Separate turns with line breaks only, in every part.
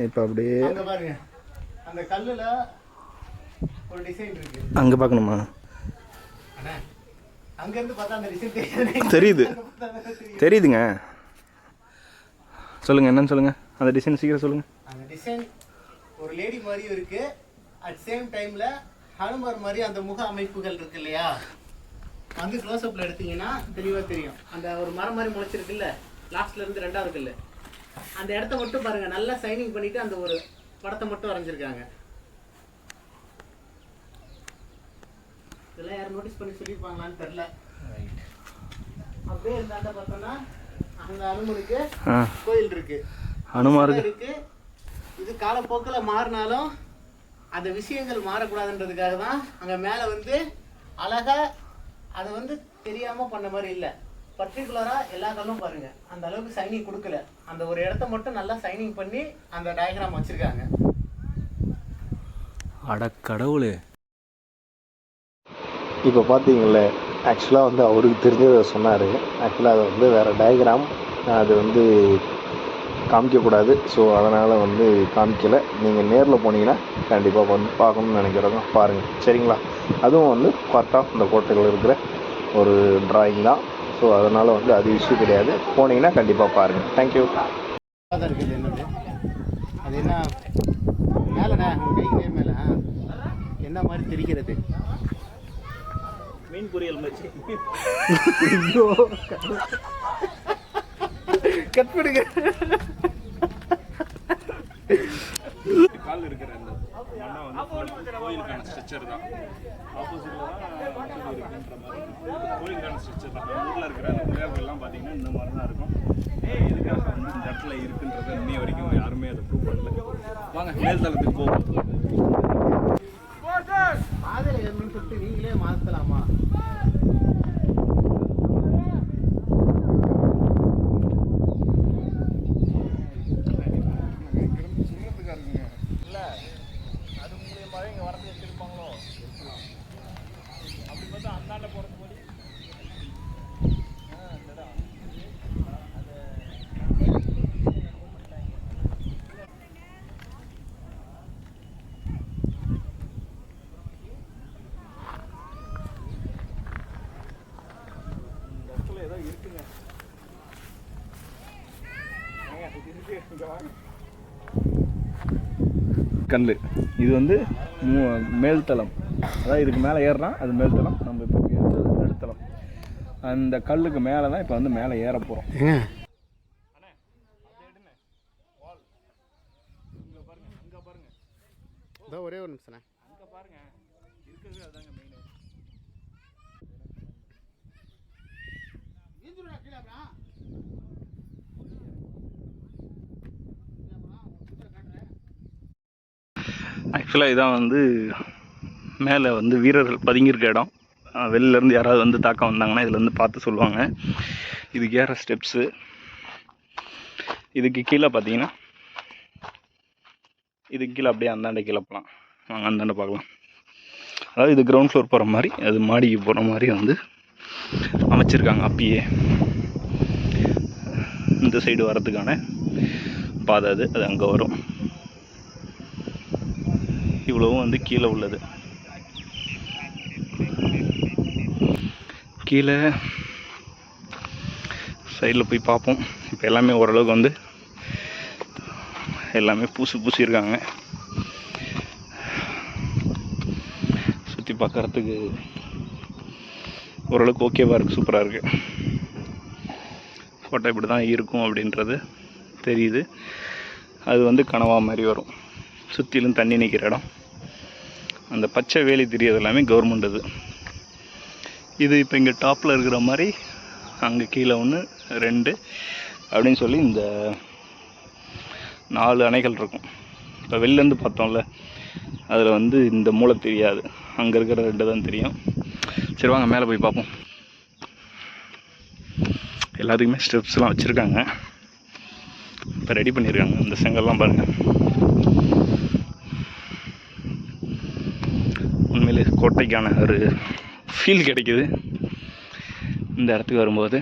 இப்போ அப்படியே
அங்கே பாருங்க, அந்த கல்லில் ஒரு டிசைன் இருக்கு.
அங்கே பார்க்கணுமா?
அங்கேருந்து பார்த்தா அந்த டிசைன்
தெரியுது, தெரியுதுங்க. சொல்லுங்கள், என்னன்னு சொல்லுங்கள். அந்த டிசைன் சீக்கிரம் சொல்லுங்கள்.
அந்த டிசைன் ஒரு லேடி மாதிரியும் இருக்குது. அட் சேம் டைமில் ஹனுமர் மாதிரி அந்த முக அமைப்புகள் இருக்கு இல்லையா, வந்து க்ளோஸ்அப்பில் எடுத்தீங்கன்னா தெளிவாக தெரியும். அந்த ஒரு மரம் மாதிரி முளைச்சிருக்குல்ல, லாஸ்ட்ல இருந்து ரெண்டாவது இருக்குல்ல, அந்த இடத்த மட்டும் பாருங்கள், நல்லா சைனிங் பண்ணிவிட்டு அந்த ஒரு படத்தை மட்டும் வரைஞ்சிருக்காங்க. இதெல்லாம் யாரும் நோட்டீஸ் பண்ணி சொல்லியிருப்பாங்களான்னு தெரில. அப்படியே இருந்தாண்ட பார்த்தோன்னா அங்கே அனுமனுக்கு கோயில் இருக்கு,
ஹனுமார்
இருக்கு. இது காலப்போக்கில் மாறினாலும் அந்த விஷயங்கள் மாறக்கூடாதுன்றதுக்காக தான் அங்கே மேலே வந்து அழகாக அதை வந்து தெரியாமல் பண்ண மாதிரி இல்லை. பர்டிகுலராக எல்லா கல்லும் பாருங்கள் அந்த அளவுக்கு சைனிங் கொடுக்கல. அந்த ஒரு இடத்த மட்டும் நல்லா சைனிங் பண்ணி அந்த டயக்ராம் வச்சுருக்காங்க.
அட கடவுளே.
இப்போ பார்த்தீங்களே, ஆக்சுவலாக வந்து அவருக்கு தெரிஞ்சதை சொன்னார். ஆக்சுவலாக அது வந்து வேறு டயக்ராம், அது வந்து காமிக்கக்கூடாது. ஸோ அதனால் வந்து காமிக்கலை. நீங்கள் நேரில் போனீங்கன்னா கண்டிப்பாக வந்து பார்க்கணுன்னு நினைக்கிறவங்க பாருங்கள், சரிங்களா? அதுவும் வந்து பார்ட் ஆஃப் இந்த கோட்டைகள் இருக்கிற ஒரு ட்ராயிங் தான். ஸோ அதனால் வந்து அது இஷ்யூ கிடையாது. போனீங்கன்னா கண்டிப்பாக பாருங்கள். தேங்க்யூ.
இருக்குது என்னது அது என்ன மேலேண்ணா உங்கள் கைக்கு மேலே என்ன மாதிரி தெரிகிறது?
மீன் பொரியல் வச்சு
கட் பண்ணுங்க.
கால் இருக்கிற அந்த மண்ணை வந்து கோயிலுக்கான ஸ்ட்ரக்சர் தான். ஆப்போசிட்டில் தான் இருக்குன்ற மாதிரி கோயிலுக்கான ஸ்ட்ரக்சர் தான். நம்ம ஊரில் இருக்கிற அந்த கோயிலெல்லாம் பார்த்தீங்கன்னா இந்த மாதிரி தான் இருக்கும். எதுக்காக வந்து இந்த இடத்துல இருக்குன்றதை இன்னைய வரைக்கும் யாருமே அதை ப்ரூவ் பண்ணல. வாங்க மேல் தளத்துக்கு போவோம்.
பாதையில் ஏறணும்னு சொல்லிட்டு நீங்களே மாற்றலாமா?
கல் இது வந்து மேல்தளம், அதாவது இதுக்கு மேலே ஏறுறான் அது மேல்தளம். நம்ம இப்போ ஏறுறது நடுத்தளம். அந்த கல்லுக்கு மேலே தான் இப்போ வந்து மேலே ஏற போகிறோம்.
ஒரே ஒரு நிமிஷம்
அங்கே பாருங்க, இருக்கிறது அதாங்க மெயின். ஆக்சுவலாக இதான் வந்து மேலே வந்து வீரர்கள் பதுங்கியிருக்க இடம். வெளிலேருந்து யாராவது வந்து தாக்க வந்தாங்கன்னா இதில் வந்து பார்த்து சொல்லுவாங்க. இதுக்கு ஏற ஸ்டெப்ஸு. இதுக்கு கீழே பார்த்தீங்கன்னா இதுக்கு கீழே அப்படியே அந்தாண்டை கீழே போகலாம். வாங்க அந்தாண்டை பார்க்கலாம். அதாவது இது கிரவுண்ட் ஃப்ளோர் போகிற மாதிரி, அது மாடிக்கு போகிற மாதிரி வந்து அமைச்சிருக்காங்க. அப்பயே இந்த சைடு வரதுக்கான பாதை அது அங்கே வரும். இவ்வளவும் வந்து கீழே உள்ளது. கீழே சைடில் போய் பார்ப்போம். இப்போ எல்லாமே ஓரளவுக்கு வந்து எல்லாமே பூசியிருக்காங்க. சுற்றி பார்க்குறதுக்கு ஓரளவுக்கு ஓகேவாக இருக்குது, சூப்பராக இருக்குது. கோட்டை இப்படி தான் இருக்கும் அப்படின்றது தெரியுது. அது வந்து கனவா மாதிரி வரும். சுற்றிலும் தண்ணி நிற்கிற இடம். அந்த பச்சை வேலி தெரியாது எல்லாமே கவர்மெண்ட் இது. இப்போ இங்கே டாப்பில் இருக்கிற மாதிரி அங்கே கீழே 1 2 அப்படின்னு சொல்லி இந்த 4 அணைகள் இருக்கும். இப்போ வெளிலேருந்து பார்த்தோம்ல, அதில் வந்து இந்த மூளை தெரியாது, அங்கே இருக்கிற 2 தான் தெரியும். சரி வாங்க மேலே போய் பார்ப்போம். எல்லாத்துக்குமே ஸ்டெப்ஸ்லாம் வச்சுருக்காங்க, இப்போ ரெடி பண்ணியிருக்காங்க. இந்த செங்கல்லாம் பாருங்கள், உண்மையிலே கோட்டைக்கான ஒரு ஃபீல் கிடைக்குது இந்த இடத்துக்கு வரும்போது.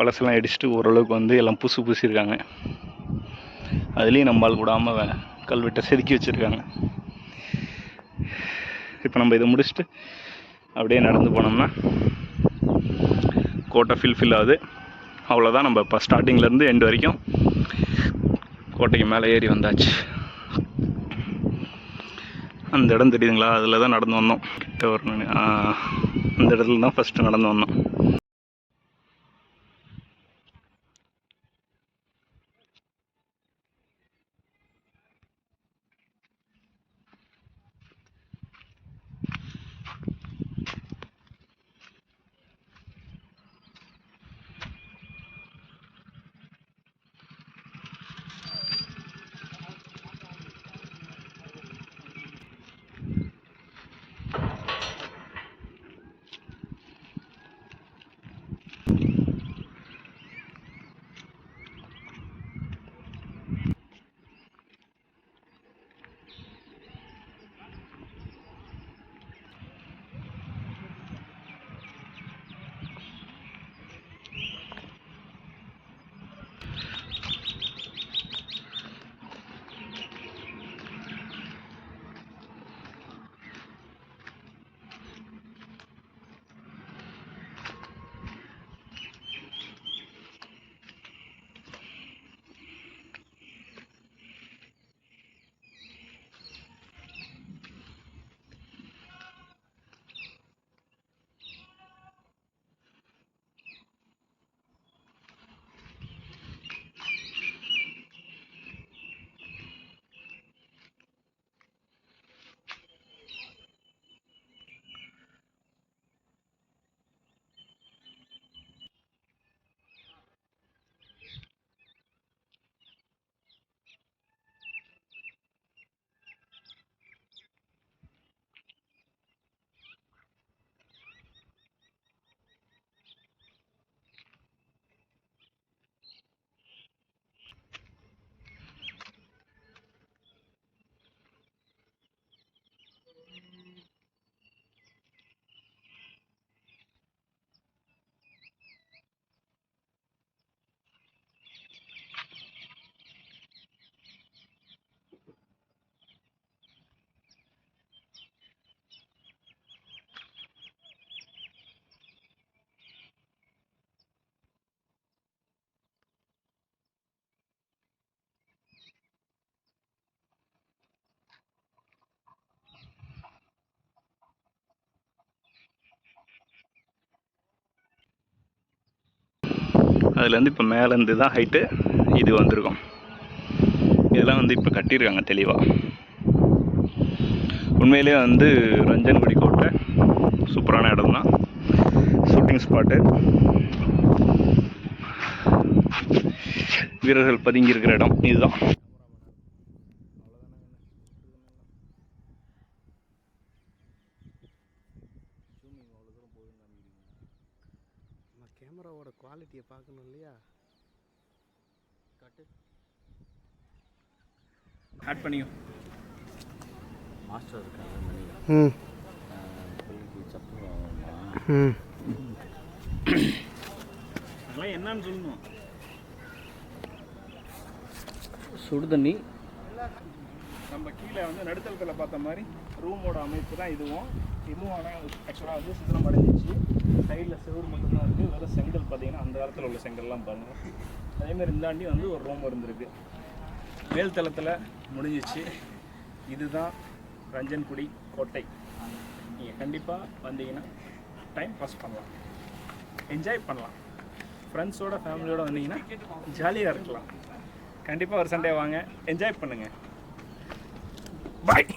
பழசெல்லாம் அடிச்சுட்டு ஓரளவுக்கு வந்து எல்லாம் பூசியிருக்காங்க. அதுலேயும் நம்மால் கூடாமல் கல்வெட்டை செதுக்கி வச்சுருக்காங்க. இப்போ நம்ம இதை முடிச்சுட்டு அப்படியே நடந்து போனோம்னா கோட்டை ஃபில் ஆகுது. அவ்வளோதான். நம்ம இப்போ ஸ்டார்டிங்லேருந்து எண்டு வரைக்கும் கோட்டைக்கு மேலே ஏறி வந்தாச்சு. அந்த இடம் தெரியுதுங்களா? அதில் தான் நடந்து வந்தோம். கிட்ட வரணும். அந்த இடத்துல தான் ஃபஸ்ட்டு நடந்து வந்தோம். அதுலேருந்து இப்போ மேலேருந்து தான் ஹைட்டு இது வந்திருக்கும். இதெல்லாம் வந்து இப்போ கட்டியிருக்காங்க தெளிவாக. உண்மையிலே வந்து ரஞ்சன்குடி கோட்டை சூப்பரான இடம் தான். ஷூட்டிங் ஸ்பாட்டு, வீரர்கள் பதுங்கி இருக்கிற இடம் இதுதான்.
கேமராவோட குவாலிட்டியை பார்க்கணும் இல்லையா? கட்டு
ஆட் பண்ணியோ.
மாஸ்டர் இருக்காங்க மணி. சப்பு
அதெல்லாம் என்னன்னு சொல்லணும்.
சுடு தண்ணி.
நம்ம கீழே வந்து நடுத்தளத்தில் பார்த்த மாதிரி ரூமோட அமைப்பு தான் இதுவும். ஆனால் ஆக்சுவலாக வந்து சித்திரம் அடைஞ்சிச்சு. சைடில் செவுறு மட்டும்தான் இருக்குது. வெறும் செங்கல் பார்த்தீங்கன்னா அந்த காலத்தில் உள்ள செங்கல்லாம் பாருங்கள். அதேமாதிரி இந்தாண்டி வந்து ஒரு ரூம் இருந்திருக்கு. மேல் தளத்தில் முடிஞ்சிச்சு. இதுதான் ரஞ்சன்குடி கோட்டை. நீங்கள் கண்டிப்பாக வந்தீங்கன்னா டைம் பாஸ் பண்ணலாம், என்ஜாய் பண்ணலாம். ஃப்ரெண்ட்ஸோட ஃபேமிலியோடு வந்தீங்கன்னா ஜாலியாக இருக்கலாம். கண்டிப்பாக ஒரு சண்டே வாங்க, என்ஜாய் பண்ணுங்கள். பாய்.